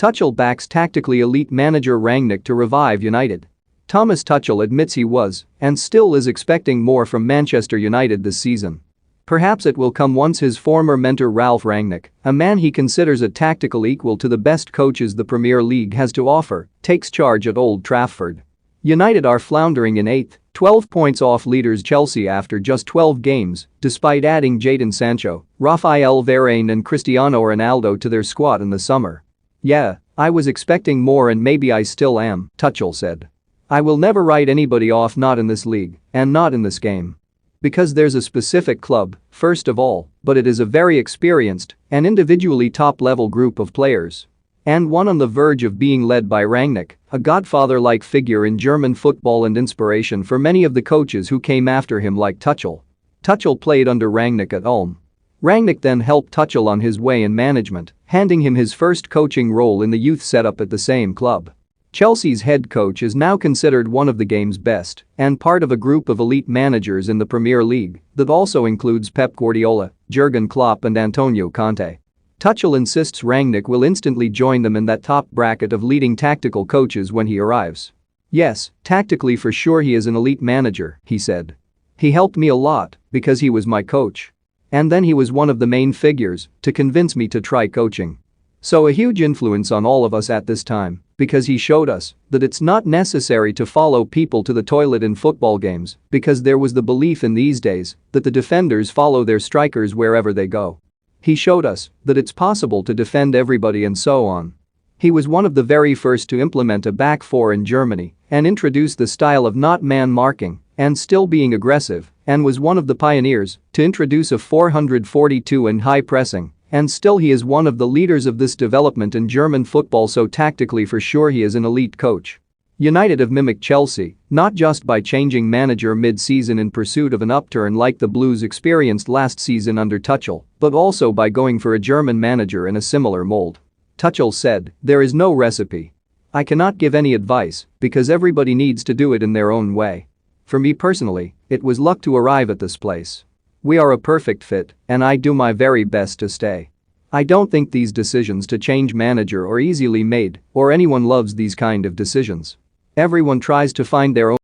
Tuchel backs tactically elite manager Rangnick to revive United. Thomas Tuchel admits he was, and still is, expecting more from Manchester United this season. Perhaps it will come once his former mentor Ralph Rangnick, a man he considers a tactical equal to the best coaches the Premier League has to offer, takes charge at Old Trafford. United are floundering in 8th, 12 points off leaders Chelsea after just 12 games, despite adding Jadon Sancho, Raphael Varane and Cristiano Ronaldo to their squad in the summer. "Yeah, I was expecting more and maybe I still am," Tuchel said. "I will never write anybody off, not in this league and not in this game. Because there's a specific club, first of all, but it is a very experienced and individually top-level group of players. And one on the verge of being led by Rangnick, a godfather-like figure in German football and inspiration for many of the coaches who came after him like Tuchel." Tuchel played under Rangnick at Ulm. Rangnick then helped Tuchel on his way in management, handing him his first coaching role in the youth setup at the same club. Chelsea's head coach is now considered one of the game's best and part of a group of elite managers in the Premier League that also includes Pep Guardiola, Jurgen Klopp and Antonio Conte. Tuchel insists Rangnick will instantly join them in that top bracket of leading tactical coaches when he arrives. "Yes, tactically for sure he is an elite manager," he said. "He helped me a lot because he was my coach. And then he was one of the main figures to convince me to try coaching. So a huge influence on all of us at this time because he showed us that it's not necessary to follow people to the toilet in football games because there was the belief in these days that the defenders follow their strikers wherever they go. He showed us that it's possible to defend everybody and so on. He was one of the very first to implement a back four in Germany and introduce the style of not man marking and still being aggressive, and was one of the pioneers to introduce a 442 and high pressing, and still he is one of the leaders of this development in German football, so tactically for sure he is an elite coach." United have mimicked Chelsea, not just by changing manager mid-season in pursuit of an upturn like the Blues experienced last season under Tuchel, but also by going for a German manager in a similar mold. Tuchel said, "There is no recipe. I cannot give any advice because everybody needs to do it in their own way. For me personally, it was luck to arrive at this place. We are a perfect fit and I do my very best to stay. I don't think these decisions to change manager are easily made or anyone loves these kind of decisions. Everyone tries to find their own